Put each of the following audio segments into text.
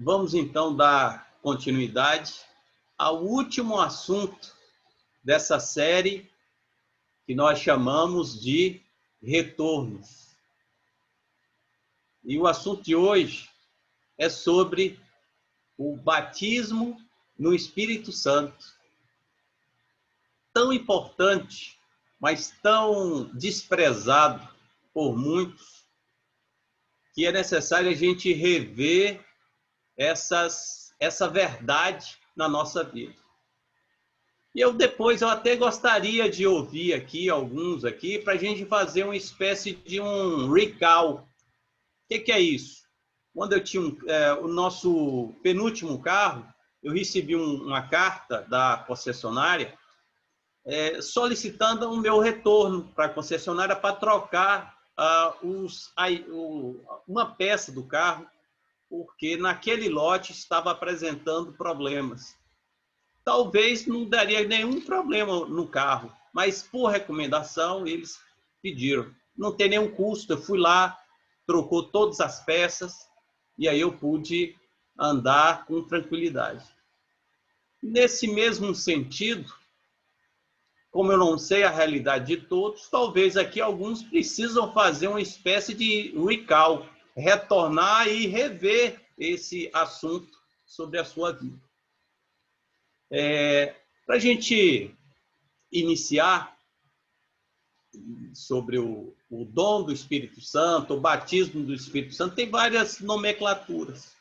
Vamos então dar continuidade ao último assunto dessa série que nós chamamos de retornos. E o assunto de hoje é sobre o batismo no Espírito Santo. Tão importante, mas tão desprezado por muitos, que é necessário a gente rever essa verdade na nossa vida. E eu até gostaria de ouvir aqui alguns aqui para a gente fazer uma espécie de um recall. O que é isso? Quando eu tinha o nosso penúltimo carro, eu recebi uma carta da concessionária solicitando o meu retorno para a concessionária para trocar uma peça do carro, porque naquele lote estava apresentando problemas. Talvez não daria nenhum problema no carro, mas por recomendação eles pediram. Não tem nenhum custo, eu fui lá, trocou todas as peças e aí eu pude andar com tranquilidade. Nesse mesmo sentido, como eu não sei a realidade de todos, talvez aqui alguns precisam fazer uma espécie de recall, retornar e rever esse assunto sobre a sua vida. Para a gente iniciar sobre o dom do Espírito Santo, o batismo do Espírito Santo, tem várias nomenclaturas.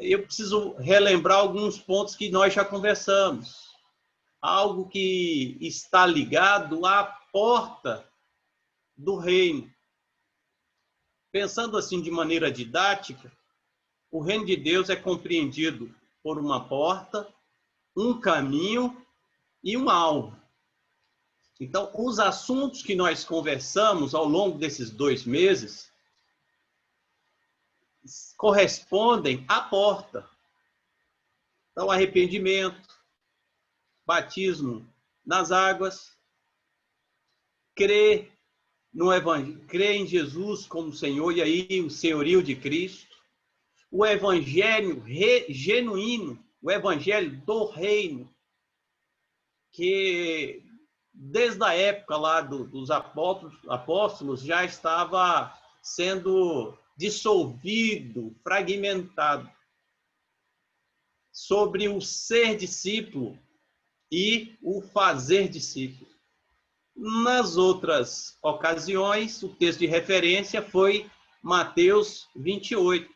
Eu preciso relembrar alguns pontos que nós já conversamos. Algo que está ligado à porta do reino. Pensando assim de maneira didática, o reino de Deus é compreendido por uma porta, um caminho e um alvo. Então, os assuntos que nós conversamos ao longo desses 2 meses correspondem à porta. Então, arrependimento, batismo nas águas, crer no Evangelho, crer em Jesus como Senhor, e aí o senhorio de Cristo, o Evangelho genuíno, o Evangelho do reino, que desde a época lá dos apóstolos já estava sendo dissolvido, fragmentado, sobre o ser discípulo e o fazer discípulo. Nas outras ocasiões, o texto de referência foi Mateus 28.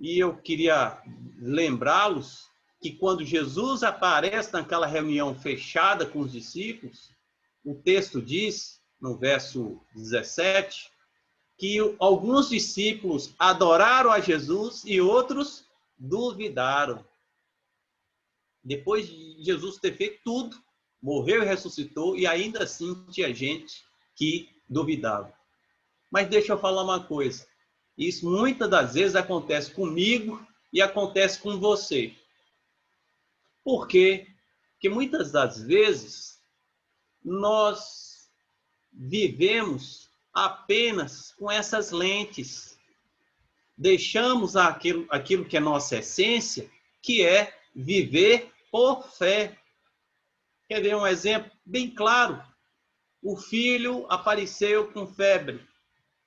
E eu queria lembrá-los que quando Jesus aparece naquela reunião fechada com os discípulos, o texto diz, no verso 17, que alguns discípulos adoraram a Jesus e outros duvidaram. Depois de Jesus ter feito tudo, morreu e ressuscitou, e ainda assim tinha gente que duvidava. Mas deixa eu falar uma coisa. Isso muitas das vezes acontece comigo e acontece com você. Por quê? Porque muitas das vezes nós vivemos apenas com essas lentes. Deixamos aquilo que é nossa essência, que é viver por fé. Quer ver um exemplo bem claro? O filho apareceu com febre.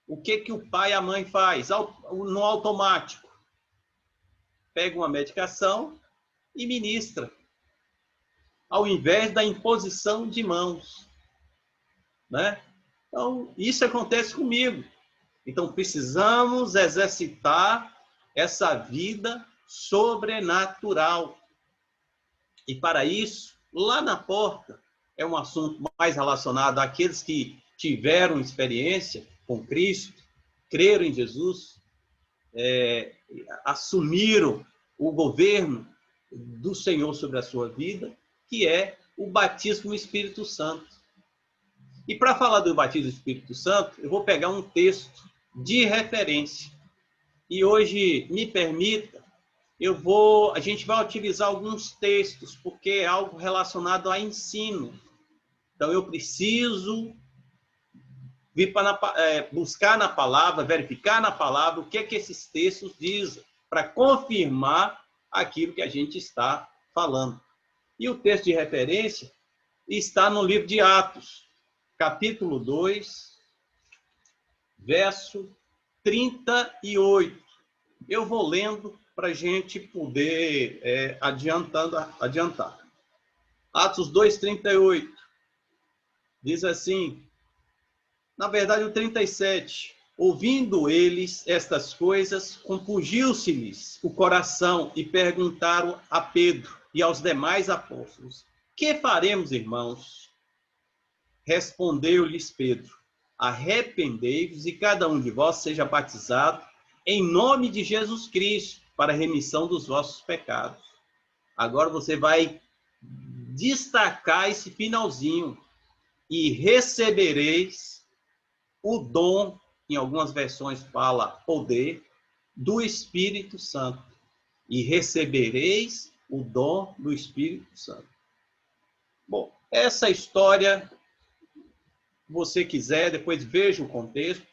O que o pai e a mãe faz? No automático. Pega uma medicação e ministra, ao invés da imposição de mãos. Né? Então, isso acontece comigo. Então, precisamos exercitar essa vida sobrenatural. E para isso, lá na porta, é um assunto mais relacionado àqueles que tiveram experiência com Cristo, creram em Jesus, assumiram o governo do Senhor sobre a sua vida, que é o batismo no Espírito Santo. E para falar do batismo do Espírito Santo, eu vou pegar um texto de referência. E hoje, me permita, a gente vai utilizar alguns textos, porque é algo relacionado a ensino. Então, eu preciso vir para buscar na palavra, verificar na palavra o que é que esses textos dizem, para confirmar aquilo que a gente está falando. E o texto de referência está no livro de Atos, capítulo 2, verso 38. Eu vou lendo para a gente poder adiantar. Atos 2:38. Diz assim, na verdade o 37. Ouvindo eles estas coisas, compungiu-se-lhes o coração e perguntaram a Pedro e aos demais apóstolos, que faremos, irmãos? Respondeu-lhes Pedro, arrependei-vos e cada um de vós seja batizado em nome de Jesus Cristo para a remissão dos vossos pecados. Agora você vai destacar esse finalzinho. E recebereis o dom, em algumas versões fala poder, do Espírito Santo. E recebereis o dom do Espírito Santo. Bom, essa história, se você quiser, depois veja o contexto.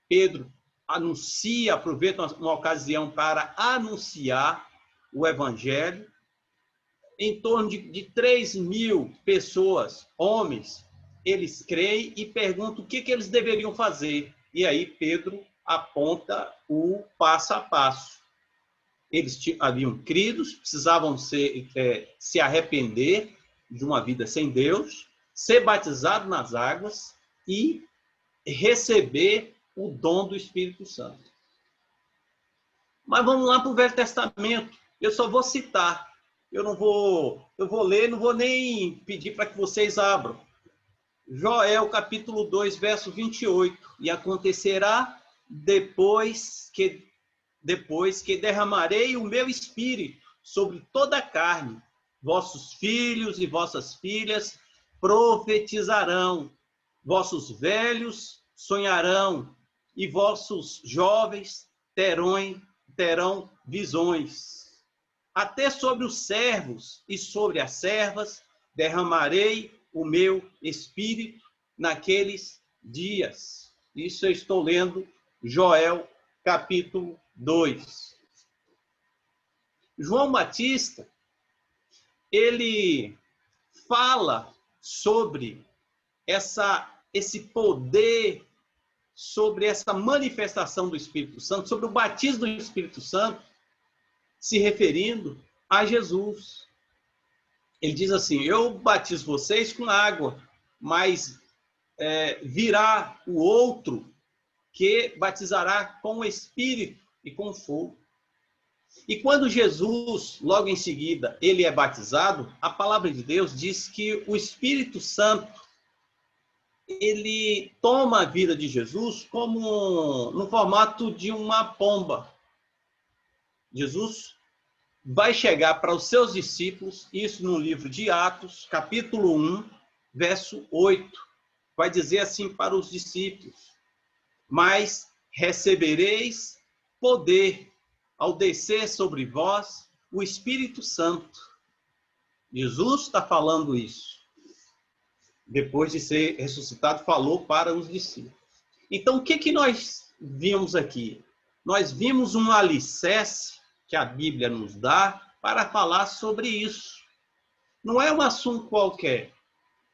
Pedro aproveita uma ocasião para anunciar o Evangelho. Em torno de 3.000 pessoas, homens, eles creem e perguntam o que eles deveriam fazer. E aí Pedro aponta o passo a passo. Eles haviam crido, precisavam se arrepender de uma vida sem Deus, ser batizado nas águas e receber o dom do Espírito Santo. Mas vamos lá para o Velho Testamento. Eu só vou citar. Eu vou ler, não vou nem pedir para que vocês abram. Joel, capítulo 2, verso 28. E acontecerá depois que derramarei o meu espírito sobre toda a carne, vossos filhos e vossas filhas profetizarão, vossos velhos sonharão, e vossos jovens terão visões. Até sobre os servos e sobre as servas derramarei o meu espírito naqueles dias. Isso eu estou lendo Joel, capítulo 2. João Batista, ele fala sobre esse poder, sobre essa manifestação do Espírito Santo, sobre o batismo do Espírito Santo, se referindo a Jesus. Ele diz assim, eu batizo vocês com água, mas virá o outro que batizará com o Espírito e com fogo. E quando Jesus, logo em seguida, ele é batizado, a palavra de Deus diz que o Espírito Santo, ele toma a vida de Jesus como no formato de uma pomba. Jesus vai chegar para os seus discípulos, isso no livro de Atos, capítulo 1, verso 8. Vai dizer assim para os discípulos, mas recebereis poder ao descer sobre vós o Espírito Santo. Jesus está falando isso. Depois de ser ressuscitado, falou para os discípulos. Então, o que nós vimos aqui? Nós vimos um alicerce que a Bíblia nos dá para falar sobre isso. Não é um assunto qualquer.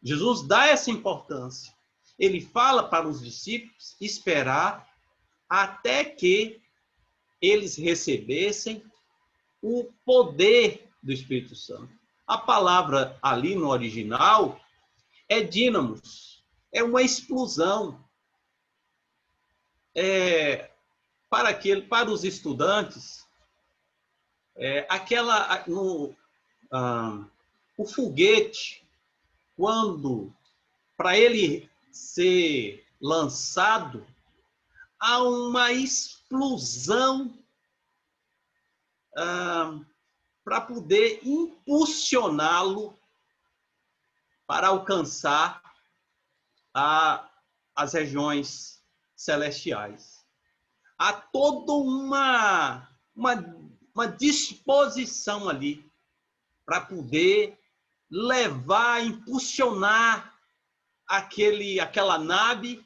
Jesus dá essa importância. Ele fala para os discípulos esperar até que eles recebessem o poder do Espírito Santo. A palavra ali no original é dínamos, é uma explosão. Para os estudantes, o foguete, quando, para ele ser lançado, há uma explosão para poder impulsioná-lo para alcançar as regiões celestiais. Há toda uma disposição ali para poder levar, impulsionar aquela nave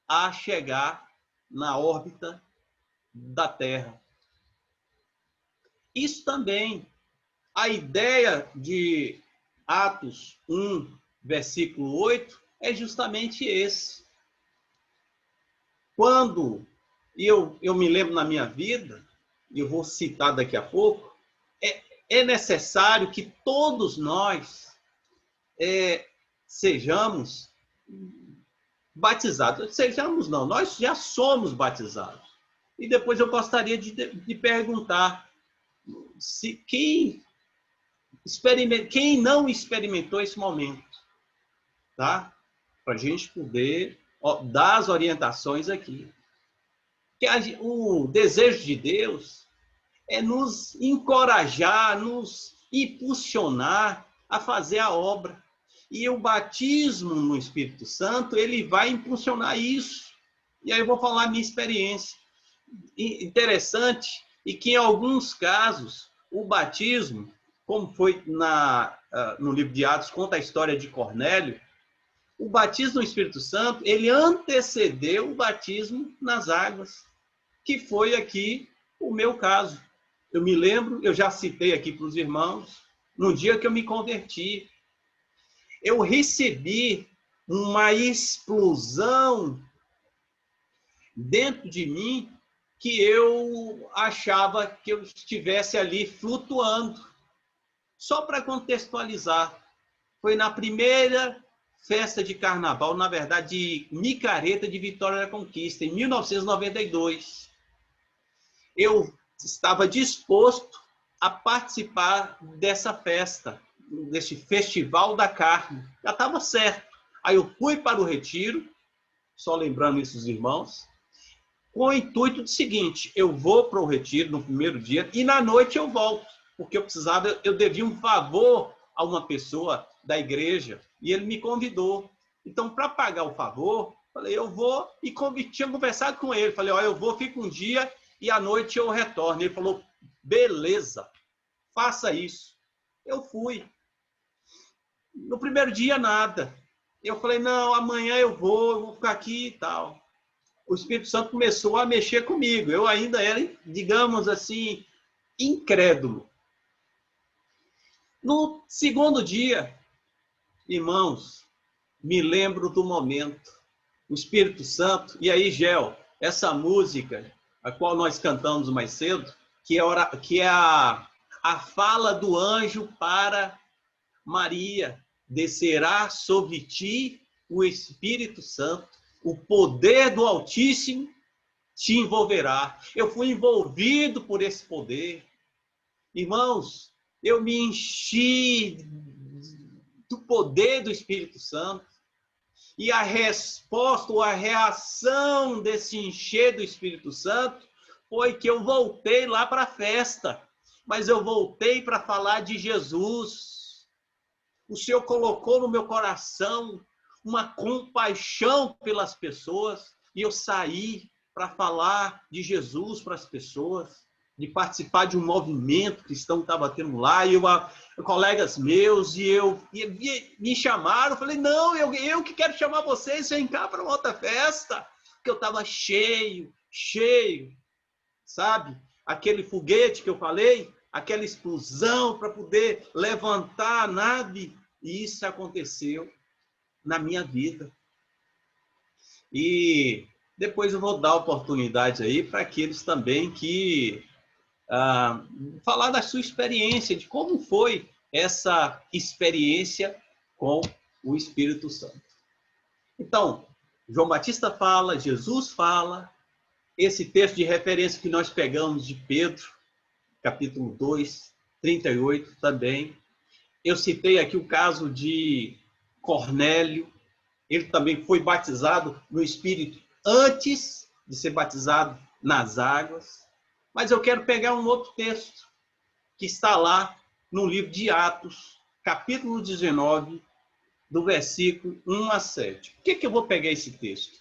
a chegar na órbita da Terra. Isso também, a ideia de Atos 1, versículo 8, é justamente esse. Quando eu me lembro na minha vida, e eu vou citar daqui a pouco, é necessário que todos nós sejamos batizados. Sejamos não, nós já somos batizados. E depois eu gostaria de perguntar se quem não experimentou esse momento, tá? Para a gente poder dar as orientações aqui. Porque o desejo de Deus é nos encorajar, nos impulsionar a fazer a obra. E o batismo no Espírito Santo, ele vai impulsionar isso. E aí eu vou falar a minha experiência. Interessante, e que em alguns casos, o batismo, como foi no livro de Atos, conta a história de Cornélio, o batismo no Espírito Santo, ele antecedeu o batismo nas águas, que foi aqui o meu caso. Eu me lembro, eu já citei aqui para os irmãos, no dia que eu me converti, eu recebi uma explosão dentro de mim que eu achava que eu estivesse ali flutuando. Só para contextualizar, foi na primeira festa de carnaval, na verdade, de micareta de Vitória da Conquista, em 1992. Eu estava disposto a participar dessa festa, desse festival da carne. Já estava certo. Aí eu fui para o retiro, só lembrando isso os irmãos, com o intuito do seguinte: eu vou para o retiro no primeiro dia e na noite eu volto, porque eu devia um favor a uma pessoa da igreja e ele me convidou. Então, para pagar o favor, falei, eu vou, e tinha conversado com ele, falei, eu vou, fico um dia e à noite eu retorno. Ele falou, beleza, faça isso. Eu fui. No primeiro dia, nada. Eu falei, não, amanhã eu vou ficar aqui e tal. O Espírito Santo começou a mexer comigo. Eu ainda era, digamos assim, incrédulo. No segundo dia, irmãos, me lembro do momento. O Espírito Santo, e aí, Gel, essa música, a qual nós cantamos mais cedo, que é a fala do anjo para Maria: descerá sobre ti o Espírito Santo, o poder do Altíssimo te envolverá. Eu fui envolvido por esse poder. Irmãos, eu me enchi do poder do Espírito Santo. E a resposta, ou a reação desse encher do Espírito Santo foi que eu voltei lá para a festa. Mas eu voltei para falar de Jesus. O Senhor colocou no meu coração uma compaixão pelas pessoas. E eu saí para falar de Jesus para as pessoas, de participar de um movimento cristão que estava tendo lá, e colegas meus, e me chamaram, falei, não, eu que quero chamar vocês, vem cá para uma outra festa, porque eu estava cheio, sabe? Aquele foguete que eu falei, aquela explosão para poder levantar a nave, e isso aconteceu na minha vida. E depois eu vou dar oportunidade aí para aqueles também que falar da sua experiência, de como foi essa experiência com o Espírito Santo. Então, João Batista fala, Jesus fala, esse texto de referência que nós pegamos de Pedro, capítulo 2, 38 também. Eu citei aqui o caso de Cornélio, ele também foi batizado no Espírito antes de ser batizado nas águas. Mas eu quero pegar um outro texto que está lá no livro de Atos, capítulo 19, do versículo 1 a 7. Por que eu vou pegar esse texto?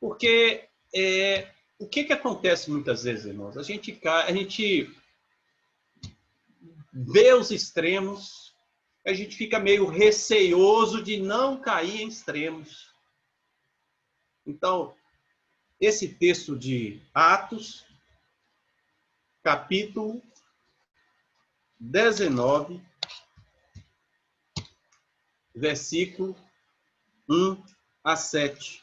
Porque o que acontece muitas vezes, irmãos? A gente vê os extremos, a gente fica meio receoso de não cair em extremos. Então, esse texto de Atos, capítulo 19, versículo 1 a 7.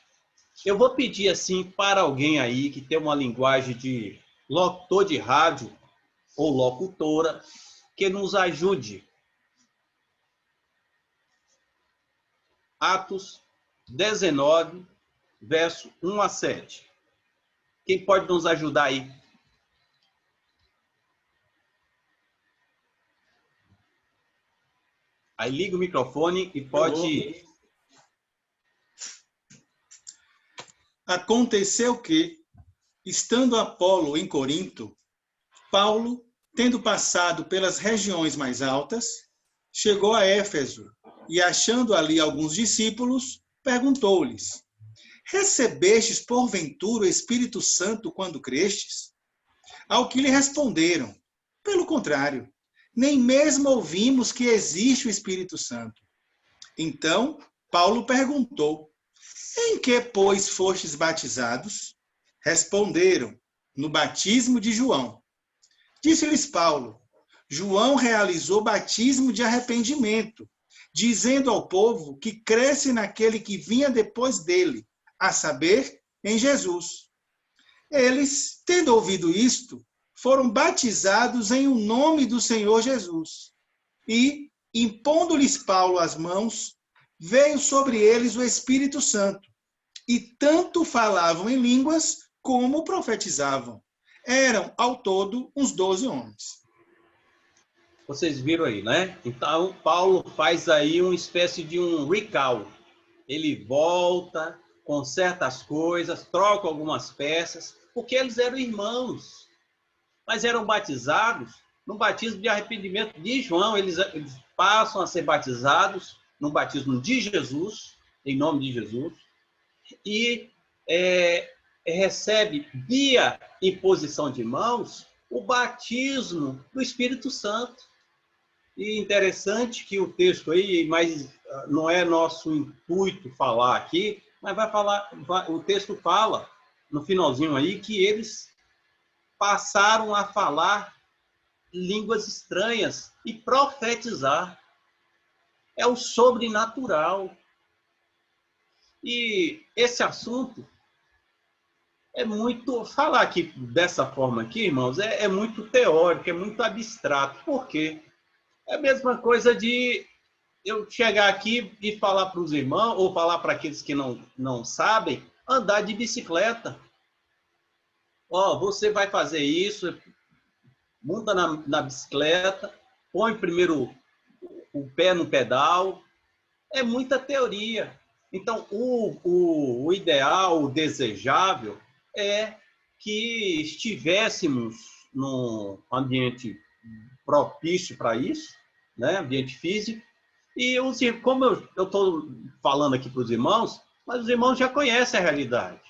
Eu vou pedir assim para alguém aí que tem uma linguagem de locutor de rádio ou locutora que nos ajude. Atos 19, verso 1 a 7. Quem pode nos ajudar aí? Aí liga o microfone e pode... Aconteceu que, estando Apolo em Corinto, Paulo, tendo passado pelas regiões mais altas, chegou a Éfeso e, achando ali alguns discípulos, perguntou-lhes: recebestes porventura o Espírito Santo quando crestes? Ao que lhe responderam: pelo contrário, nem mesmo ouvimos que existe o Espírito Santo. Então, Paulo perguntou: em que, pois, fostes batizados? Responderam: no batismo de João. Disse-lhes Paulo: João realizou batismo de arrependimento, dizendo ao povo que cresce naquele que vinha depois dele, a saber, em Jesus. Eles, tendo ouvido isto, foram batizados em o nome do Senhor Jesus. E, impondo-lhes Paulo as mãos, veio sobre eles o Espírito Santo, e tanto falavam em línguas como profetizavam. Eram, ao todo, uns 12 homens. Vocês viram aí, né? Então, Paulo faz aí uma espécie de um recall. Ele volta, conserta as coisas, troca algumas peças, porque eles eram irmãos, mas eram batizados no batismo de arrependimento de João. Eles passam a ser batizados no batismo de Jesus, em nome de Jesus, e recebe, via imposição de mãos, o batismo do Espírito Santo. E interessante que o texto aí, mas não é nosso intuito falar aqui, mas o texto fala, no finalzinho aí, que eles passaram a falar línguas estranhas e profetizar. É o sobrenatural. E esse assunto é muito... Falar aqui dessa forma aqui, irmãos, é muito teórico, é muito abstrato. Por quê? É a mesma coisa de eu chegar aqui e falar para os irmãos, ou falar para aqueles que não sabem, andar de bicicleta. Ó, você vai fazer isso, monta na bicicleta, põe primeiro o pé no pedal. É muita teoria. Então, o ideal, o desejável, é que estivéssemos num ambiente propício para isso, né? Ambiente físico. E como eu estou falando aqui para os irmãos, mas os irmãos já conhecem a realidade.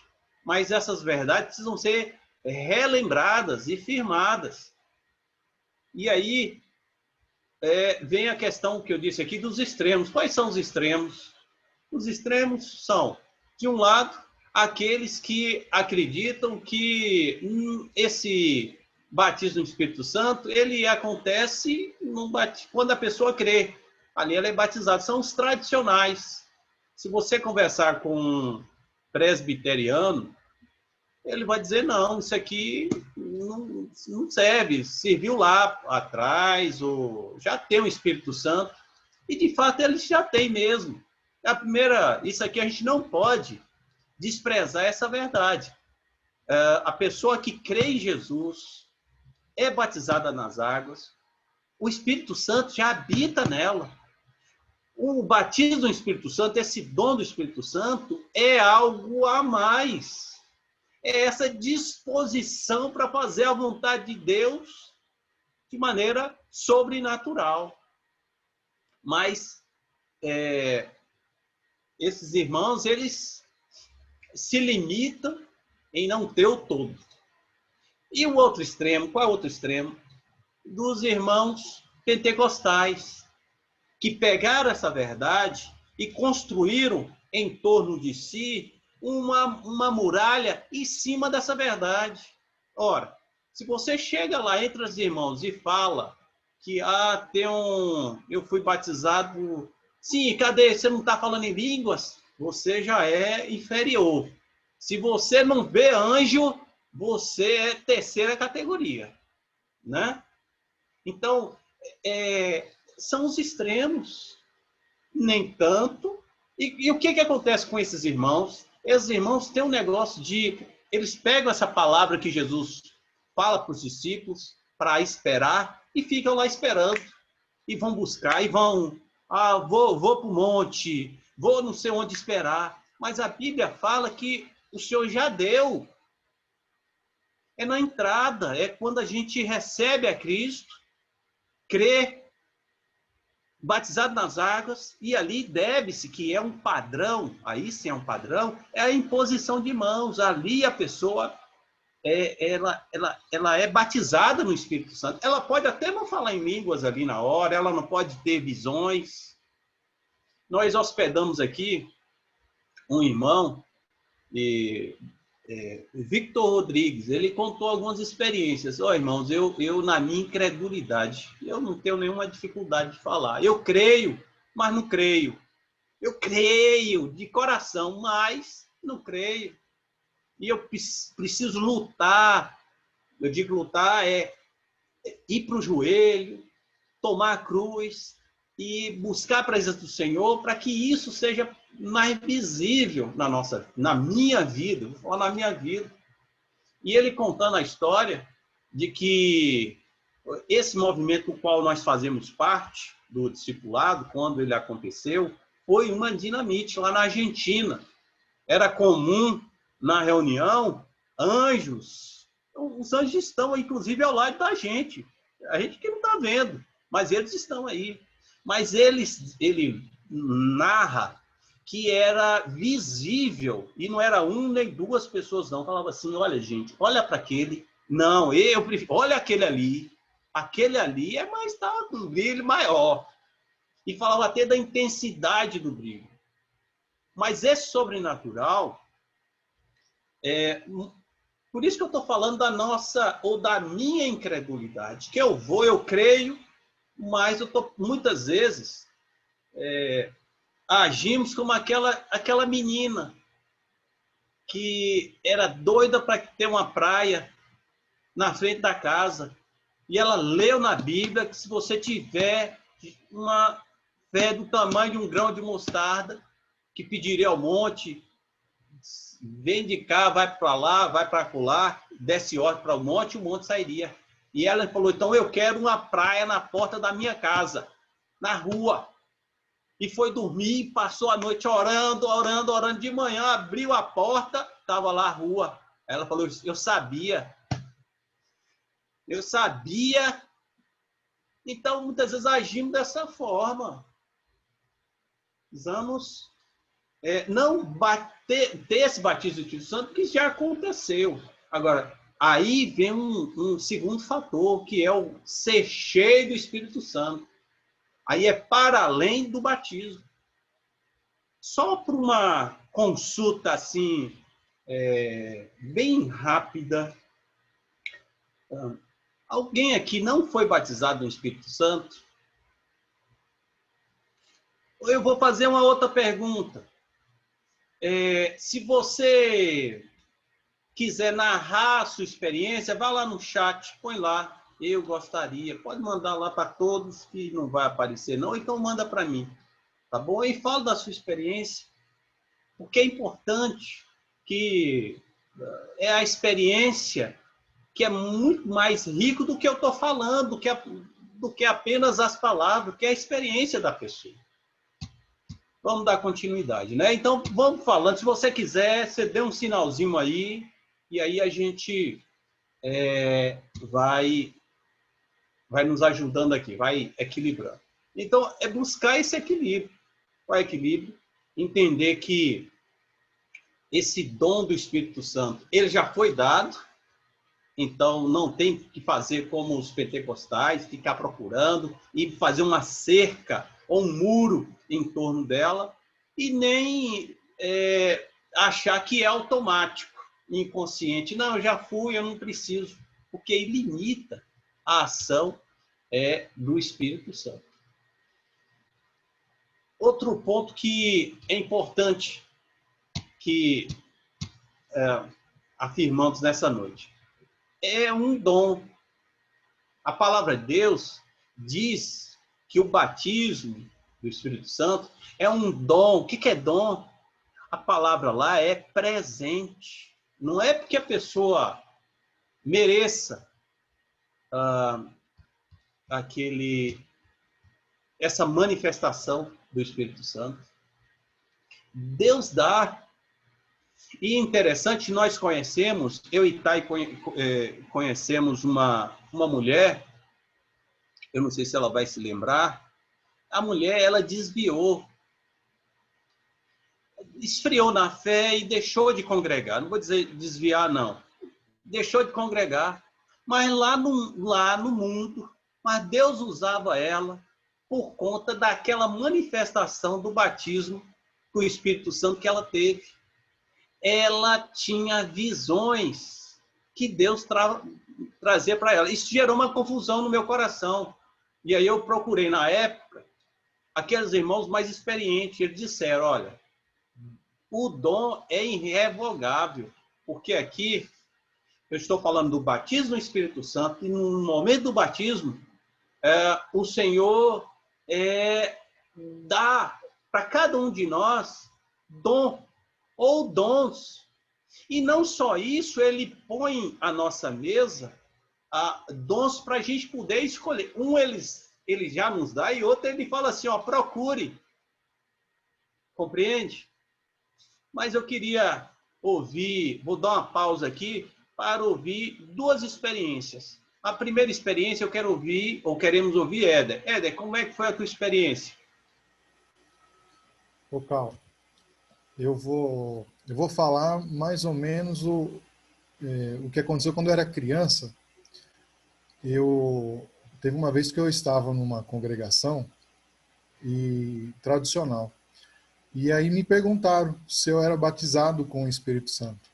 Mas essas verdades precisam ser relembradas e firmadas. E aí vem a questão que eu disse aqui dos extremos. Quais são os extremos? Os extremos são, de um lado, aqueles que acreditam que esse batismo no Espírito Santo, ele acontece quando a pessoa crê. Ali ela é batizada. São os tradicionais. Se você conversar com um presbiteriano, ele vai dizer, não, isso aqui não serve. Serviu lá atrás, ou já tem o Espírito Santo. E, de fato, eles já têm mesmo. Isso aqui a gente não pode desprezar essa verdade. A pessoa que crê em Jesus é batizada nas águas, o Espírito Santo já habita nela. O batismo do Espírito Santo, esse dom do Espírito Santo, é algo a mais. É essa disposição para fazer a vontade de Deus de maneira sobrenatural. Mas esses irmãos, eles se limitam em não ter o todo. E o outro extremo, qual é o outro extremo? Dos irmãos pentecostais, que pegaram essa verdade e construíram em torno de si uma muralha em cima dessa verdade. Ora, se você chega lá entre os irmãos e fala que eu fui batizado, sim, cadê? Você não está falando em línguas? Você já é inferior. Se você não vê anjo, você é terceira categoria, né? Então, são os extremos. Nem tanto. E o que acontece com esses irmãos? Esses irmãos têm um negócio de... Eles pegam essa palavra que Jesus fala para os discípulos para esperar e ficam lá esperando. E vão buscar, e vão... vou para o monte, vou não sei onde esperar. Mas a Bíblia fala que o Senhor já deu. É na entrada, é quando a gente recebe a Cristo, crê, batizado nas águas, e ali deve-se, que é um padrão, aí sim é um padrão, é a imposição de mãos. Ali a pessoa, ela é batizada no Espírito Santo. Ela pode até não falar em línguas ali na hora, ela não pode ter visões. Nós hospedamos aqui um irmão, Victor Rodrigues, ele contou algumas experiências. Irmãos, eu na minha incredulidade, eu não tenho nenhuma dificuldade de falar. Eu creio, mas não creio. Eu creio de coração, mas não creio. E eu preciso lutar. Eu digo lutar ir para o joelho, tomar a cruz e buscar a presença do Senhor para que isso seja mais visível na minha vida. Vou falar na minha vida. E ele contando a história de que esse movimento do qual nós fazemos parte, do discipulado, quando ele aconteceu, foi uma dinamite lá na Argentina. Era comum, na reunião, anjos. Os anjos estão, inclusive, ao lado da gente. A gente que não está vendo, mas eles estão aí. Mas ele narra que era visível, e não era um nem duas pessoas, não. Falava assim, olha, gente, olha para aquele. Não, eu prefiro, olha aquele ali. Aquele ali está com um brilho maior. E falava até da intensidade do brilho. Mas esse sobrenatural, por isso que eu estou falando da nossa, ou da minha incredulidade, que eu creio, mas muitas vezes agimos como aquela menina que era doida para ter uma praia na frente da casa. E ela leu na Bíblia que se você tiver uma fé do tamanho de um grão de mostarda, que pediria ao monte, vem de cá, vai para lá, vai para acolá, desce ordem para o monte sairia. E ela falou, então eu quero uma praia na porta da minha casa, na rua. E foi dormir, passou a noite orando. De manhã, abriu a porta, estava lá a rua. Ela falou, eu sabia. Então, muitas vezes agimos dessa forma. Precisamos não ter esse batismo do Espírito Santo, que já aconteceu. Agora, aí vem um segundo fator, que é o ser cheio do Espírito Santo. Aí é para além do batismo. Só por uma consulta assim, bem rápida, alguém aqui não foi batizado no Espírito Santo? Eu vou fazer uma outra pergunta. Se você quiser narrar a sua experiência, vá lá no chat, põe lá. Eu gostaria. Pode mandar lá para todos que não vai aparecer, não. Então manda para mim. Tá bom? E fala da sua experiência. Porque é importante que é a experiência que é muito mais rico do que eu estou falando, do que apenas as palavras, que é a experiência da pessoa. Vamos dar continuidade, né? Então, vamos falando. Se você quiser, você dê um sinalzinho aí, e aí a gente vai nos ajudando aqui, vai equilibrando. Então, é buscar esse equilíbrio. Qual é o equilíbrio? Entender que esse dom do Espírito Santo, ele já foi dado, então não tem que fazer como os pentecostais, ficar procurando e fazer uma cerca ou um muro em torno dela, e nem achar que é automático, inconsciente. Não, eu já fui, eu não preciso, porque aí limita a ação do Espírito Santo. Outro ponto que é importante que afirmamos nessa noite é um dom. A palavra de Deus diz que o batismo do Espírito Santo é um dom. O que é dom? A palavra lá é presente. Não é porque a pessoa mereça essa manifestação do Espírito Santo. Deus dá. E interessante, nós conhecemos, eu e Thay conhecemos uma mulher, eu não sei se ela vai se lembrar, a mulher, ela desviou, esfriou na fé e deixou de congregar. Não vou dizer desviar, não. Deixou de congregar. Mas lá no mundo, mas Deus usava ela por conta daquela manifestação do batismo com o Espírito Santo que ela teve. Ela tinha visões que Deus trazia para ela. Isso gerou uma confusão no meu coração. E aí eu procurei, na época, aqueles irmãos mais experientes. Eles disseram, olha, o dom é irrevogável, porque aqui eu estou falando do batismo no Espírito Santo, e no momento do batismo, o Senhor dá para cada um de nós dom ou dons. E não só isso, ele põe à nossa mesa dons para a gente poder escolher. Um ele já nos dá, e outro ele fala assim, ó, procure. Compreende? Mas eu queria ouvir, vou dar uma pausa aqui para ouvir duas experiências. A primeira experiência eu quero ouvir, ou queremos ouvir, Éder. Éder, como é que foi a tua experiência? Ô, Carl, eu vou falar mais ou menos o que aconteceu quando eu era criança. Teve uma vez que eu estava numa congregação tradicional. E aí me perguntaram se eu era batizado com o Espírito Santo.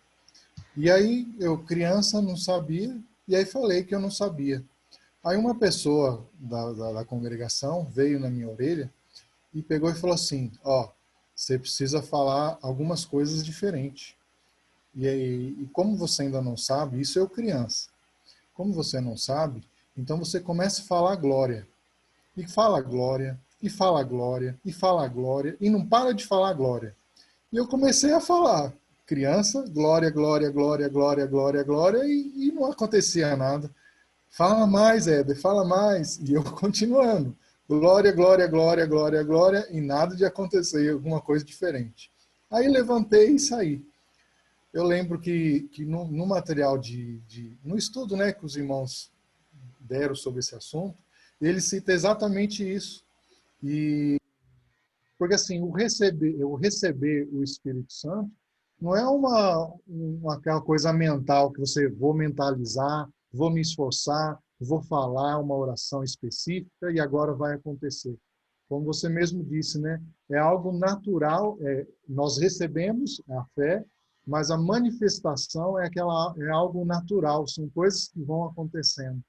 E aí eu, criança, não sabia, e aí falei que eu não sabia. Aí uma pessoa da congregação veio na minha orelha e pegou e falou assim, ó, você precisa falar algumas coisas diferentes. E como você ainda não sabe, isso eu criança. Como você não sabe, então você começa a falar glória. E fala glória, e fala glória, e fala glória, e não para de falar glória. E eu comecei a falar, criança, glória, glória, glória, glória, glória, glória, e não acontecia nada. Fala mais, Éder, fala mais. E eu continuando, glória, glória, glória, glória, glória, e nada de acontecer, alguma coisa diferente. Aí levantei e saí. Eu lembro que no material no estudo, né, que os irmãos deram sobre esse assunto, ele cita exatamente isso. Porque assim, o receber o Espírito Santo não é aquela coisa mental que você vou mentalizar, vou me esforçar, vou falar uma oração específica e agora vai acontecer. Como você mesmo disse, né? É algo natural, nós recebemos a fé, mas a manifestação é algo natural, são coisas que vão acontecendo.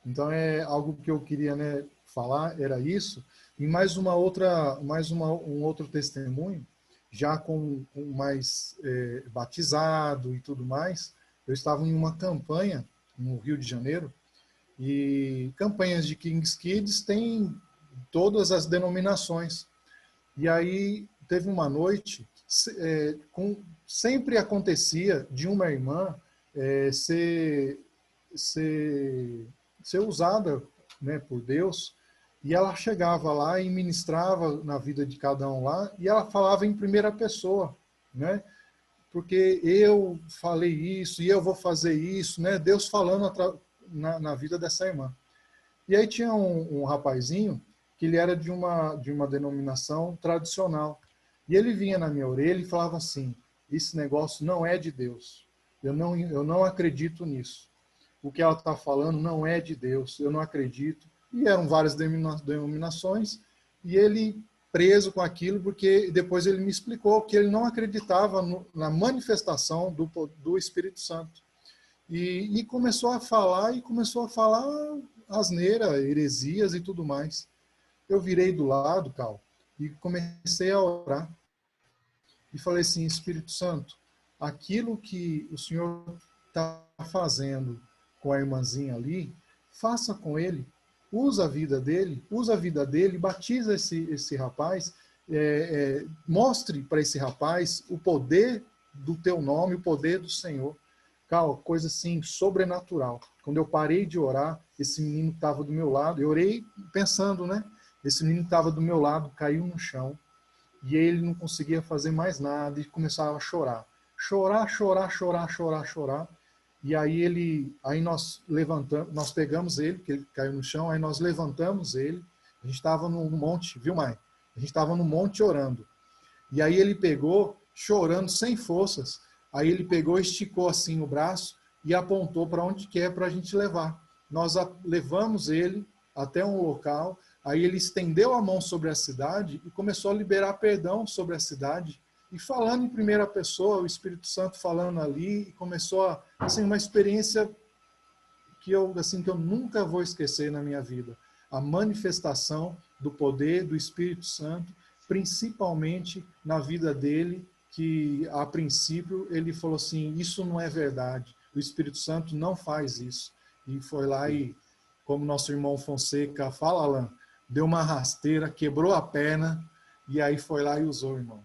Então é algo que eu queria, né, falar, era isso. E um outro testemunho, já com mais batizado e tudo mais, eu estava em uma campanha no Rio de Janeiro, e campanhas de King's Kids tem todas as denominações. E aí teve uma noite, sempre acontecia de uma irmã ser usada, né, por Deus, e ela chegava lá e ministrava na vida de cada um lá, e ela falava em primeira pessoa, né? Porque eu falei isso, e eu vou fazer isso, né? Deus falando na vida dessa irmã. E aí tinha um rapazinho, que ele era de uma denominação tradicional, e ele vinha na minha orelha e falava assim, esse negócio não é de Deus, eu não acredito nisso. O que ela está falando não é de Deus, eu não acredito. E eram várias denominações, e ele preso com aquilo, porque depois ele me explicou que ele não acreditava na manifestação do Espírito Santo. E começou a falar asneira, heresias e tudo mais. Eu virei do lado, Cal, e comecei a orar. E falei assim, Espírito Santo, aquilo que o Senhor está fazendo com a irmãzinha ali, faça com ele, usa a vida dele, batiza esse rapaz, mostre para esse rapaz o poder do teu nome, o poder do Senhor. Cal, coisa assim, sobrenatural. Quando eu parei de orar, esse menino estava do meu lado, eu orei pensando, né? Esse menino estava do meu lado, caiu no chão, e ele não conseguia fazer mais nada, e começava a chorar. Chorar. E aí nós levantamos, nós pegamos ele, que ele caiu no chão, aí nós levantamos ele, a gente estava no monte, viu, Mai? A gente estava no monte orando. E aí ele pegou, chorando, sem forças, aí ele pegou, esticou assim o braço e apontou para onde quer para a gente levar. Nós levamos ele até um local, aí ele estendeu a mão sobre a cidade e começou a liberar perdão sobre a cidade. E falando em primeira pessoa, o Espírito Santo falando ali, e começou assim, uma experiência que eu nunca vou esquecer na minha vida. A manifestação do poder do Espírito Santo, principalmente na vida dele, que a princípio ele falou assim, isso não é verdade, o Espírito Santo não faz isso. E foi lá e, como nosso irmão Fonseca fala, Alan, deu uma rasteira, quebrou a perna, e aí foi lá e usou, irmão.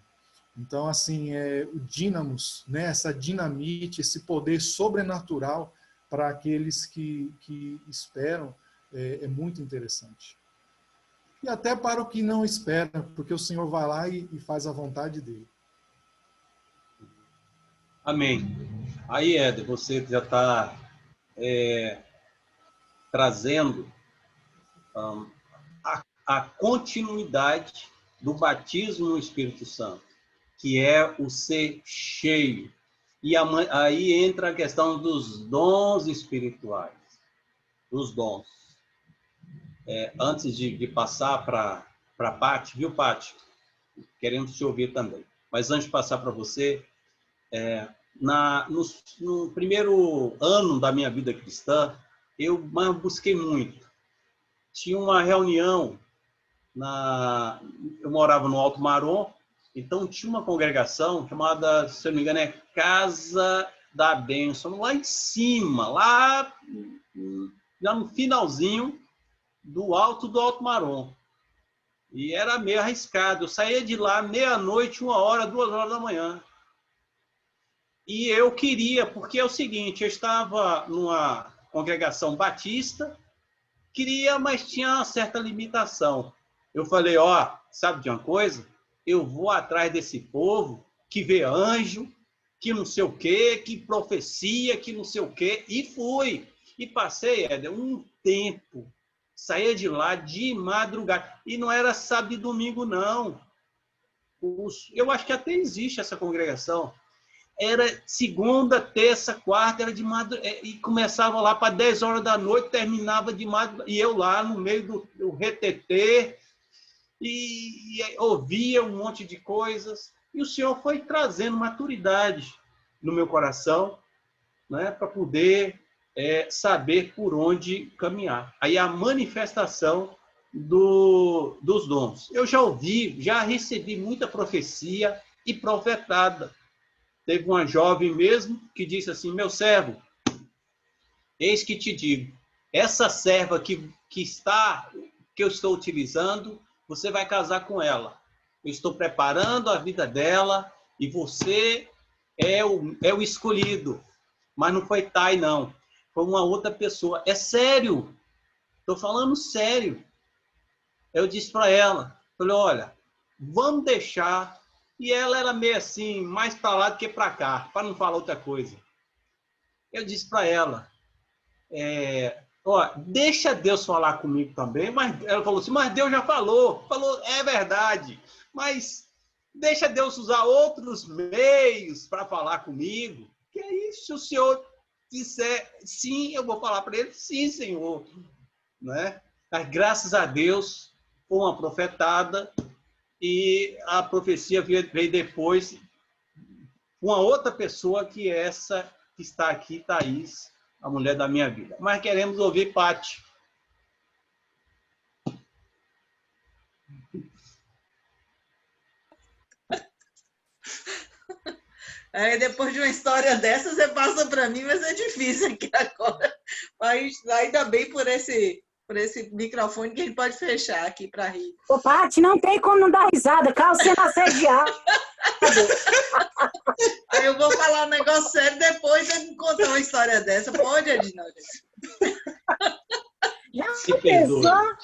Então, assim, o dínamos, né, essa dinamite, esse poder sobrenatural para aqueles que esperam, é muito interessante. E até para o que não espera, porque o Senhor vai lá e faz a vontade dele. Amém. Aí, Éder, você já está trazendo a continuidade do batismo no Espírito Santo, que é o ser cheio. E aí entra a questão dos dons espirituais, dos dons. Antes de passar para a Paty, viu, Paty? Queremos te ouvir também. Mas antes de passar para você, no primeiro ano da minha vida cristã, eu busquei muito. Tinha uma reunião, eu morava no Alto Marom, então tinha uma congregação chamada, se eu não me engano, Casa da Bênção, lá em cima, lá no finalzinho do Alto Marom. E era meio arriscado. Eu saía de lá meia-noite, 1h, 2h da manhã. E eu queria, porque é o seguinte, eu estava numa congregação batista, queria, mas tinha uma certa limitação. Eu falei, sabe de uma coisa? Eu vou atrás desse povo que vê anjo, que não sei o quê, que profecia, que não sei o quê, e fui. E passei, Éder, um tempo, saía de lá de madrugada, e não era sábado e domingo, não. Eu acho que até existe essa congregação. Era segunda, terça, quarta, era de madrugada, e começava lá para 10h da noite, terminava de madrugada, e eu lá no meio do retetê, e ouvia um monte de coisas, e o Senhor foi trazendo maturidade no meu coração, né, para poder saber por onde caminhar. Aí a manifestação dos dons. Eu já recebi muita profecia e profetada. Teve uma jovem mesmo que disse assim, meu servo, eis que te digo, essa serva que eu estou utilizando, você vai casar com ela. Eu estou preparando a vida dela e você é o escolhido. Mas não foi Tai, não. Foi uma outra pessoa. É sério. Estou falando sério. Eu disse para ela, falei, olha, vamos deixar. E ela era meio assim, mais para lá do que para cá, para não falar outra coisa. Eu disse para ela, deixa Deus falar comigo também, mas ela falou assim, mas Deus já falou, é verdade, mas deixa Deus usar outros meios para falar comigo, que é isso, se o Senhor disser sim, eu vou falar para ele, sim, Senhor, né? Mas graças a Deus, foi uma profetada, e a profecia veio depois, uma outra pessoa que é essa que está aqui, Thaís, a mulher da minha vida. Mas queremos ouvir Pati. Aí depois de uma história dessa, você passa para mim, mas é difícil aqui agora. Mas ainda bem por esse microfone que a gente pode fechar aqui para rir. Ô, Paty, não tem como não dar risada, caso sendo assediado. Aí eu vou falar um negócio sério, depois eu me contar uma história dessa. Pode, Edinaldo? Já Se perdoa.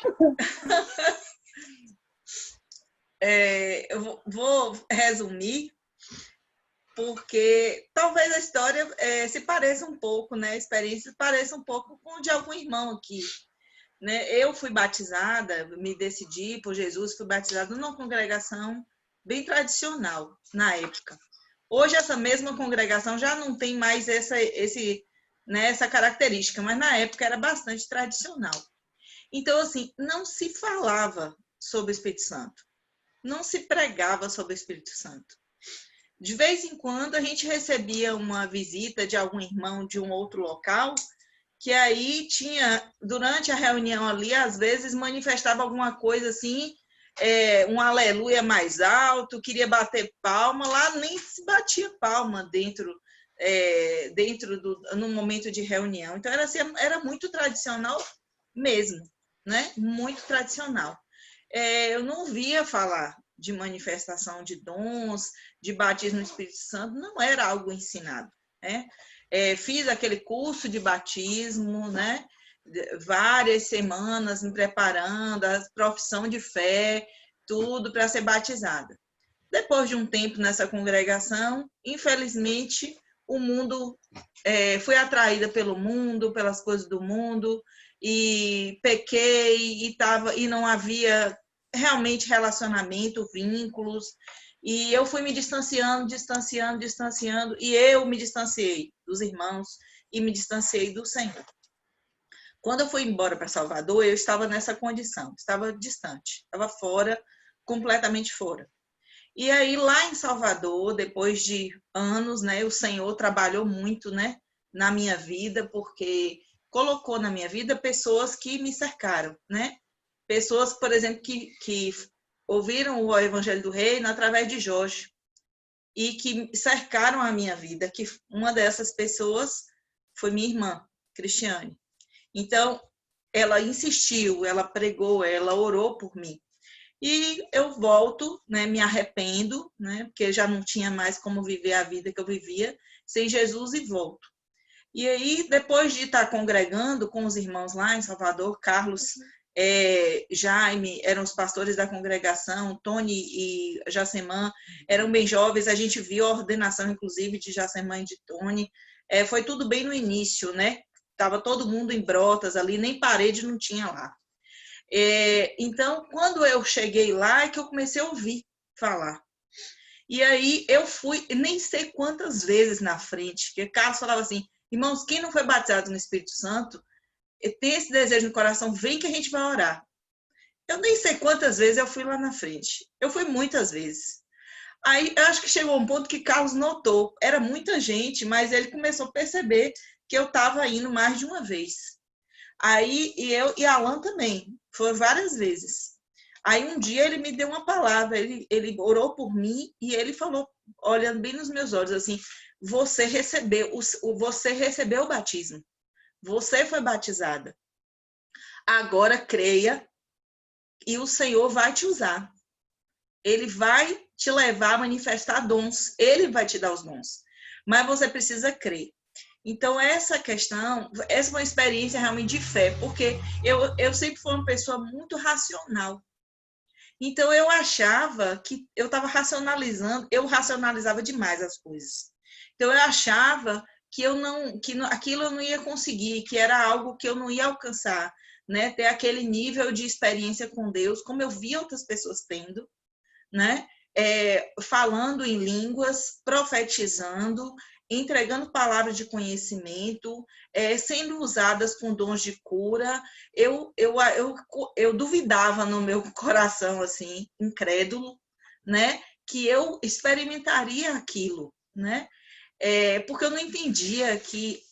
Eu vou resumir, porque talvez a história se pareça um pouco, né? A experiência se pareça um pouco com de algum irmão aqui. Né? Eu fui batizada, me decidi por Jesus, fui batizada numa congregação bem tradicional na época. Hoje essa mesma congregação já não tem mais essa característica, mas na época era bastante tradicional. Então, assim, não se falava sobre o Espírito Santo, não se pregava sobre o Espírito Santo. De vez em quando a gente recebia uma visita de algum irmão de um outro local, que aí tinha, durante a reunião ali, às vezes manifestava alguma coisa assim, um aleluia mais alto, queria bater palma, lá nem se batia palma no momento de reunião. Então era muito tradicional mesmo, né? Muito tradicional. Eu não ouvia falar de manifestação de dons, de batismo no Espírito Santo, não era algo ensinado, né? Fiz aquele curso de batismo, né? Várias semanas me preparando, a profissão de fé, tudo para ser batizada. Depois de um tempo nessa congregação, infelizmente, o mundo fui atraída pelo mundo, pelas coisas do mundo, e pequei e não havia realmente relacionamento, vínculos, e eu fui me distanciando, e eu me distanciei dos irmãos e me distanciei do Senhor. Quando eu fui embora para Salvador, eu estava nessa condição, estava distante, estava fora, completamente fora. E aí, lá em Salvador, depois de anos, né, o Senhor trabalhou muito, né, na minha vida, porque colocou na minha vida pessoas que me cercaram, né? Pessoas, por exemplo, que ouviram o Evangelho do Reino através de Jorge e que cercaram a minha vida, que uma dessas pessoas foi minha irmã, Cristiane. Então, ela insistiu, ela pregou, ela orou por mim. E eu volto, né, me arrependo, né, porque já não tinha mais como viver a vida que eu vivia sem Jesus, e volto. E aí, depois de estar congregando com os irmãos lá em Salvador, Carlos, Jaime, eram os pastores da congregação, Tony e Jacemã eram bem jovens, a gente viu a ordenação, inclusive, de Jacemã e de Tony. Foi tudo bem no início, né? Estava todo mundo em Brotas ali, nem parede não tinha lá. Então, quando eu cheguei lá, é que eu comecei a ouvir falar. E aí eu fui, nem sei quantas vezes na frente, porque Carlos falava assim, irmãos, quem não foi batizado no Espírito Santo, tem esse desejo no coração, vem que a gente vai orar. Eu nem sei quantas vezes eu fui lá na frente. Eu fui muitas vezes. Aí, eu acho que chegou um ponto que Carlos notou. Era muita gente, mas ele começou a perceber que eu estava indo mais de uma vez. Aí, e Alan também. Foi várias vezes. Aí, um dia, ele me deu uma palavra. Ele orou por mim e ele falou, olhando bem nos meus olhos, assim, você recebeu o batismo. Você foi batizada. Agora creia e o Senhor vai te usar. Ele vai te levar a manifestar dons. Ele vai te dar os dons. Mas você precisa crer. Então, essa é uma experiência realmente de fé, porque eu sempre fui uma pessoa muito racional. Então, eu achava que eu estava racionalizando, eu racionalizava demais as coisas. Então, eu achava que aquilo eu não ia conseguir, que era algo que eu não ia alcançar, né? Ter aquele nível de experiência com Deus, como eu via outras pessoas tendo, né? Falando em línguas, profetizando, entregando palavras de conhecimento, sendo usadas com dons de cura. Eu duvidava no meu coração, assim, incrédulo, né, que eu experimentaria aquilo, né? Porque eu não entendia que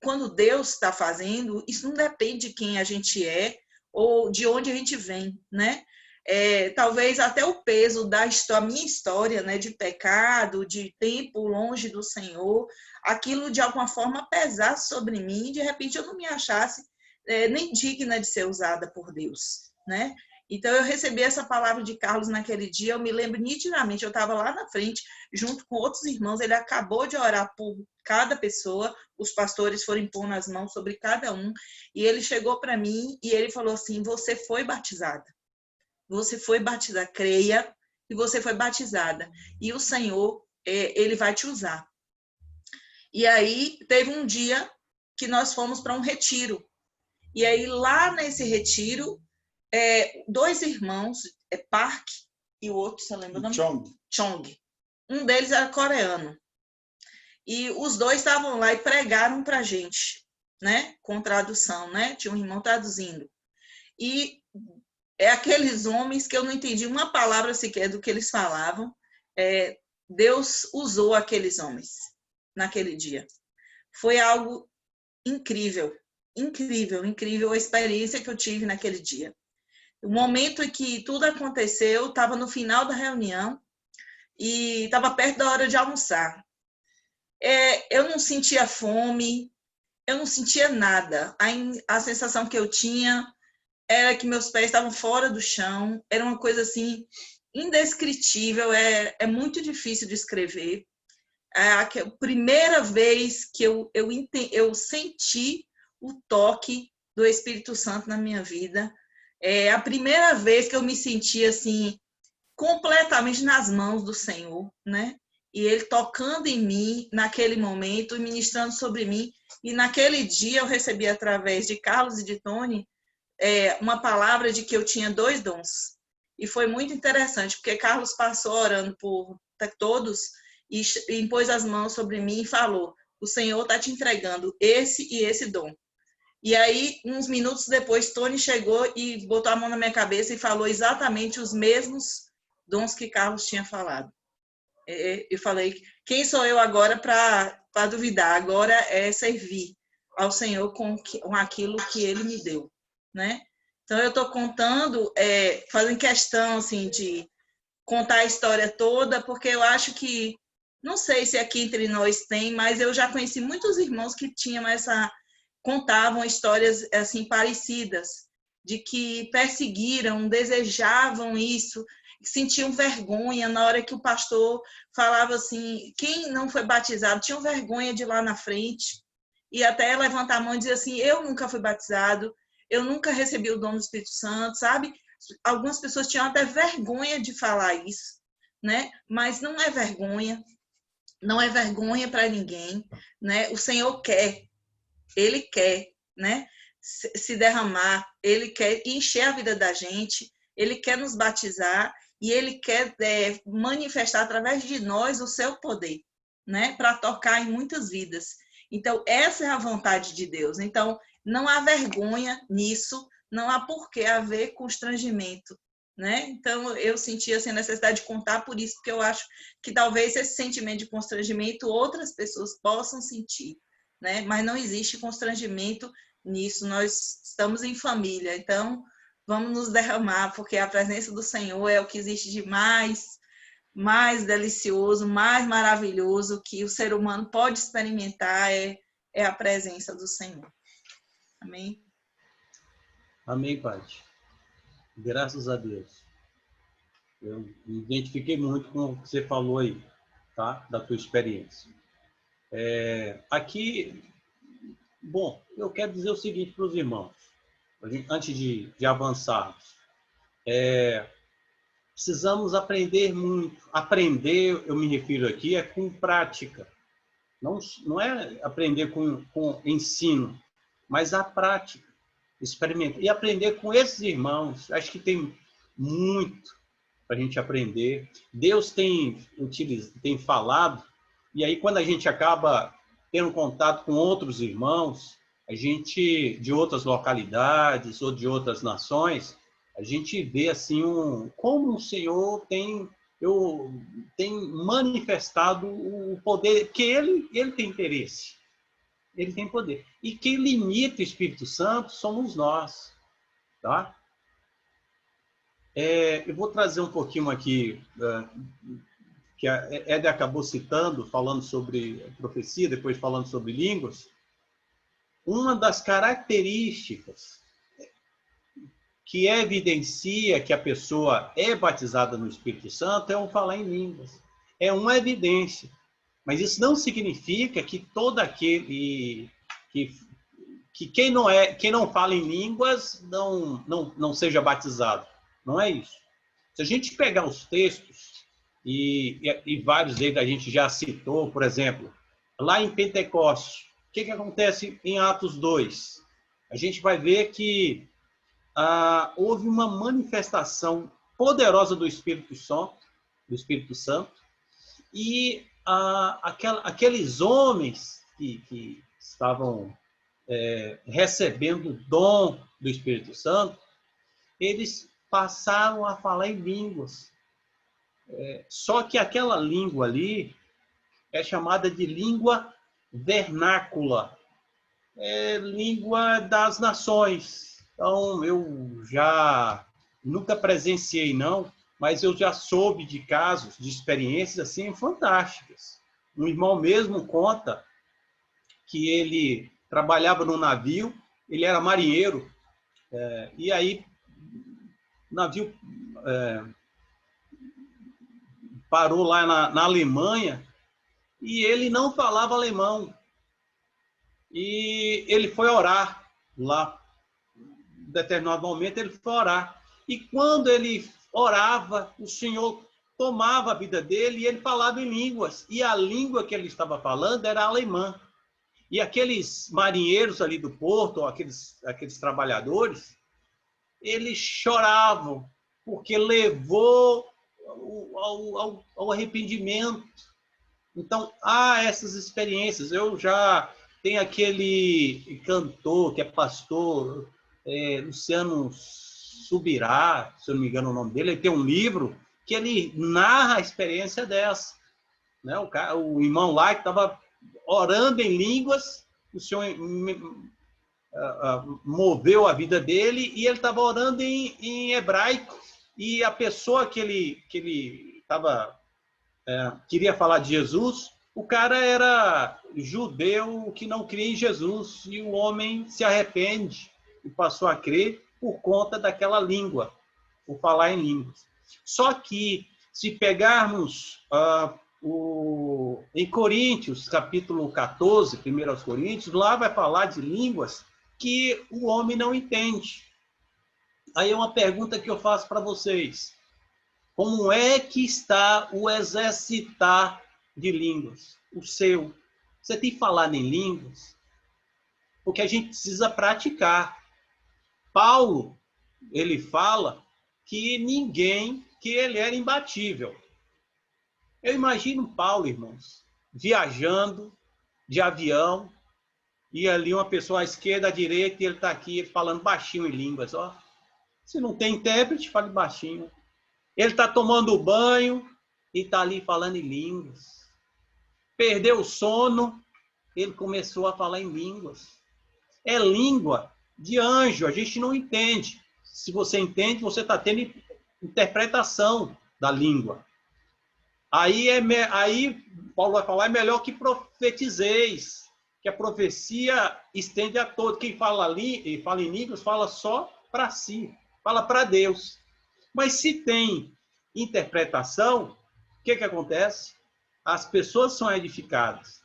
quando Deus está fazendo, isso não depende de quem a gente é ou de onde a gente vem, né? Talvez até o peso da minha história, né, de pecado, de tempo longe do Senhor, aquilo de alguma forma pesasse sobre mim e de repente eu não me achasse nem digna de ser usada por Deus, né? Então eu recebi essa palavra de Carlos naquele dia, eu me lembro nitidamente, eu estava lá na frente, junto com outros irmãos, ele acabou de orar por cada pessoa, os pastores foram impondo as mãos sobre cada um, e ele chegou para mim e ele falou assim: você foi batizada. Você foi batizada, creia, e você foi batizada. E o Senhor, ele vai te usar. E aí, teve um dia que nós fomos para um retiro. E aí, lá nesse retiro, dois irmãos, Park e o outro, você lembra o nome? Chong. Um deles era coreano. E os dois estavam lá e pregaram para a gente, né? Com tradução, né? Tinha um irmão traduzindo. E aqueles homens que eu não entendi uma palavra sequer do que eles falavam. Deus usou aqueles homens naquele dia. Foi algo incrível, incrível, incrível a experiência que eu tive naquele dia. O momento em que tudo aconteceu, estava no final da reunião e estava perto da hora de almoçar. Eu não sentia fome, eu não sentia nada. A sensação que eu tinha era que meus pés estavam fora do chão, era uma coisa assim indescritível, é muito difícil de escrever. A primeira vez que eu senti o toque do Espírito Santo na minha vida, a primeira vez que eu me senti assim completamente nas mãos do Senhor, né? E Ele tocando em mim naquele momento, ministrando sobre mim. E naquele dia eu recebi através de Carlos e de Tony uma palavra de que eu tinha 2 dons. E foi muito interessante, porque Carlos passou orando por todos e impôs as mãos sobre mim e falou: o Senhor está te entregando esse e esse dom. E aí, uns minutos depois, Tony chegou e botou a mão na minha cabeça e falou exatamente os mesmos dons que Carlos tinha falado. Eu falei: quem sou eu agora para duvidar? Agora é servir ao Senhor com aquilo que Ele me deu, né? Então, eu estou contando, fazendo questão assim, de contar a história toda, porque eu acho que, não sei se aqui entre nós tem, mas eu já conheci muitos irmãos que contavam histórias assim parecidas, de que perseguiram, desejavam isso, sentiam vergonha na hora que o pastor falava assim, quem não foi batizado, tinham vergonha de ir lá na frente, e até levantar a mão e dizer assim: eu nunca fui batizado, eu nunca recebi o dom do Espírito Santo, sabe? Algumas pessoas tinham até vergonha de falar isso, né? Mas não é vergonha, não é vergonha para ninguém, né? O Senhor quer, Ele quer, né? Se derramar, Ele quer encher a vida da gente, Ele quer nos batizar e Ele quer manifestar através de nós o seu poder, né? Para tocar em muitas vidas. Então, essa é a vontade de Deus. Então, não há vergonha nisso, não há por que haver constrangimento, né? Então, eu senti assim, a necessidade de contar por isso, porque eu acho que talvez esse sentimento de constrangimento outras pessoas possam sentir, né? Mas não existe constrangimento nisso, nós estamos em família, então vamos nos derramar, porque a presença do Senhor é o que existe de mais delicioso, mais maravilhoso que o ser humano pode experimentar, é a presença do Senhor. Amém? Amém, Pai. Graças a Deus. Eu me identifiquei muito com o que você falou aí, tá? Da tua experiência. Aqui, bom, eu quero dizer o seguinte para os irmãos, antes de avançarmos. Precisamos aprender muito. Aprender, eu me refiro aqui, com prática. Não é aprender com ensino, mas a prática. Experimentar e aprender com esses irmãos. Acho que tem muito para a gente aprender. Deus tem falado, e aí quando a gente acaba tendo contato com outros irmãos, a gente de outras localidades ou de outras nações, a gente vê assim como o Senhor tem eu tenho manifestado o poder, que ele tem interesse. Ele tem poder. E quem limita o Espírito Santo somos nós. Tá? Eu vou trazer um pouquinho aqui, que a Éder acabou citando, falando sobre profecia, depois falando sobre línguas. Uma das características que evidencia que a pessoa é batizada no Espírito Santo é o falar em línguas. É uma evidência. Mas isso não significa que todo aquele que quem não fala em línguas não seja batizado. Não é isso. Se a gente pegar os textos, e vários deles a gente já citou, por exemplo, lá em Pentecostes, o que acontece em Atos 2? A gente vai ver que houve uma manifestação poderosa do Espírito Santo, e aqueles homens que estavam recebendo o dom do Espírito Santo, eles passaram a falar em línguas. Só que aquela língua ali é chamada de língua vernácula, língua das nações. Então, eu já nunca presenciei, não, mas eu já soube de casos, de experiências assim fantásticas. Um irmão mesmo conta que ele trabalhava num navio, ele era marinheiro, e aí o navio parou lá na Alemanha e ele não falava alemão. E ele foi orar lá. Em determinado momento, ele foi orar. E quando ele orava, o Senhor tomava a vida dele e ele falava em línguas. E a língua que ele estava falando era alemã. E aqueles marinheiros ali do porto, aqueles trabalhadores, eles choravam, porque levou ao arrependimento. Então, há essas experiências. Eu já tenho aquele cantor que é pastor, Luciano Subirá, se eu não me engano o nome dele, ele tem um livro que ele narra a experiência dessa. Né? O irmão lá que estava orando em línguas, o Senhor moveu a vida dele e ele estava orando em hebraico. E a pessoa que ele estava queria falar de Jesus, o cara era judeu que não cria em Jesus, e o homem se arrepende e passou a crer por conta daquela língua, por falar em línguas. Só que, se pegarmos em Coríntios, capítulo 14, 1 aos Coríntios, lá vai falar de línguas que o homem não entende. Aí é uma pergunta que eu faço para vocês. Como é que está o exercitar de línguas? O seu. Você tem falado em línguas? Porque a gente precisa praticar. Paulo, ele fala que ele era imbatível. Eu imagino Paulo, irmãos, viajando de avião, e ali uma pessoa à esquerda, à direita, e ele está aqui falando baixinho em línguas. Ó. Se não tem intérprete, fale baixinho. Ele está tomando banho e está ali falando em línguas. Perdeu o sono, ele começou a falar em línguas. É língua de anjo, a gente não entende. Se você entende, você está tendo interpretação da língua. Aí Paulo vai falar, é melhor que profetizeis, que a profecia estende a todos. Quem fala em línguas, fala só para si, fala para Deus. Mas se tem interpretação, o que acontece? As pessoas são edificadas.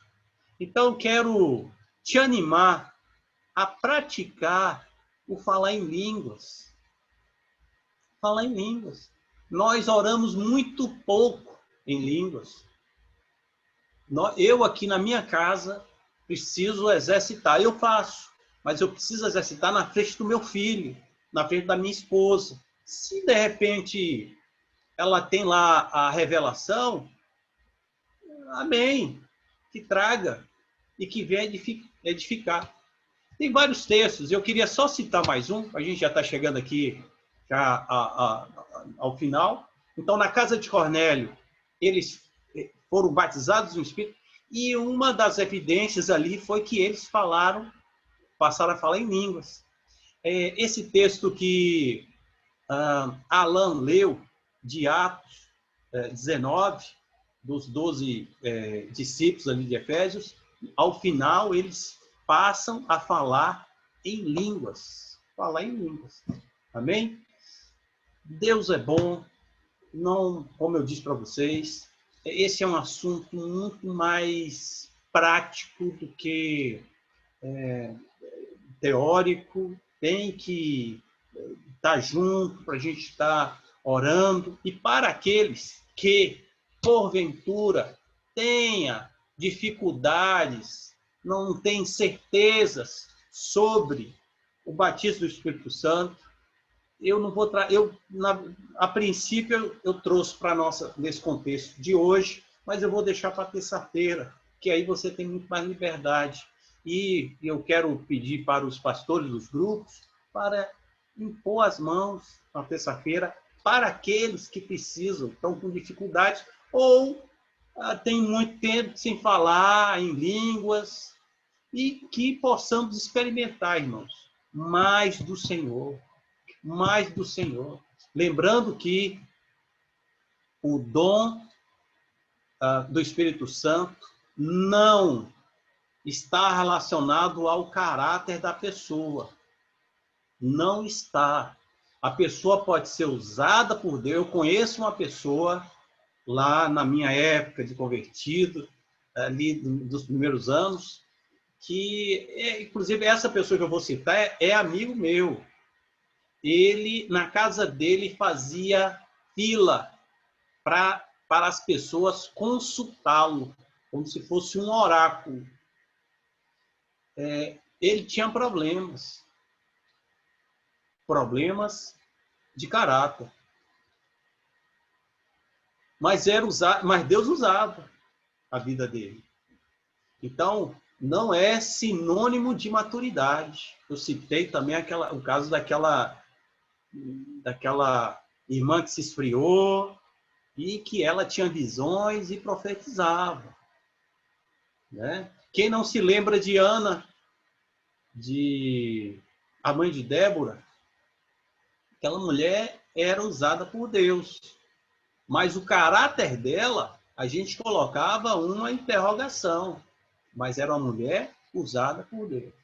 Então, quero te animar a praticar o falar em línguas. Falar em línguas. Nós oramos muito pouco em línguas. Eu aqui na minha casa preciso exercitar. Eu faço, mas eu preciso exercitar na frente do meu filho, na frente da minha esposa. Se de repente ela tem lá a revelação, amém, que traga e que venha edificar. Tem vários textos, eu queria só citar mais um, a gente já está chegando aqui já ao final, Então, na casa de Cornélio, eles foram batizados no Espírito, e uma das evidências ali foi que eles passaram a falar em línguas. Esse texto que Alan leu, de Atos 19, dos 12 discípulos ali de Efésios, ao final eles passam a falar em línguas. Falar em línguas. Amém? Deus é bom. Não, como eu disse para vocês, esse é um assunto muito mais prático do que teórico. Tem que estar junto para a gente estar orando. E para aqueles que, porventura, tenha dificuldades, não tem certezas sobre o batismo do Espírito Santo, eu não vou a princípio eu trouxe para nossa nesse contexto de hoje, mas eu vou deixar para terça-feira, que aí você tem muito mais liberdade. E eu quero pedir para os pastores dos grupos para impor as mãos na terça-feira para aqueles que precisam, estão com dificuldades ou tem muito tempo sem falar em línguas, e que possamos experimentar, irmãos, mais do Senhor. Mais do Senhor. Lembrando que o dom do Espírito Santo não está relacionado ao caráter da pessoa. Não está. A pessoa pode ser usada por Deus. Eu conheço uma pessoa, lá na minha época de convertido, ali dos primeiros anos, que, inclusive, essa pessoa que eu vou citar é amigo meu. Ele, na casa dele, fazia fila para as pessoas consultá-lo, como se fosse um oráculo. Ele tinha problemas de caráter. Mas Deus usava a vida dele. Então, não é sinônimo de maturidade. Eu citei também o caso daquela irmã que se esfriou e que ela tinha visões e profetizava. Né? Quem não se lembra de Ana, a mãe de Débora? Aquela mulher era usada por Deus. Mas o caráter dela, a gente colocava uma interrogação. Mas era uma mulher usada por Deus.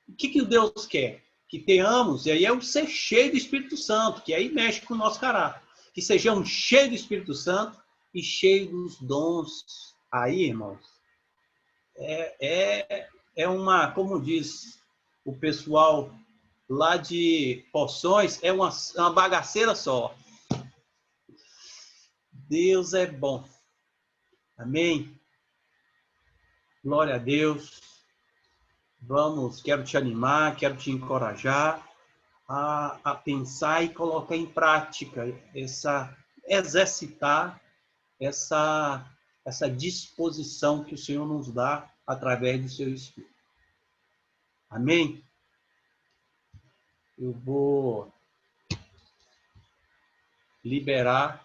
O que Deus quer? Que tenhamos, e aí é o ser cheio do Espírito Santo, que aí mexe com o nosso caráter. Que sejamos cheios do Espírito Santo e cheios dos dons. Aí, irmãos, como diz o pessoal lá de Poções, é uma bagaceira só. Deus é bom. Amém? Glória a Deus. Quero te animar, quero te encorajar a pensar e colocar em prática exercitar essa disposição que o Senhor nos dá através do seu Espírito. Amém? Eu vou liberar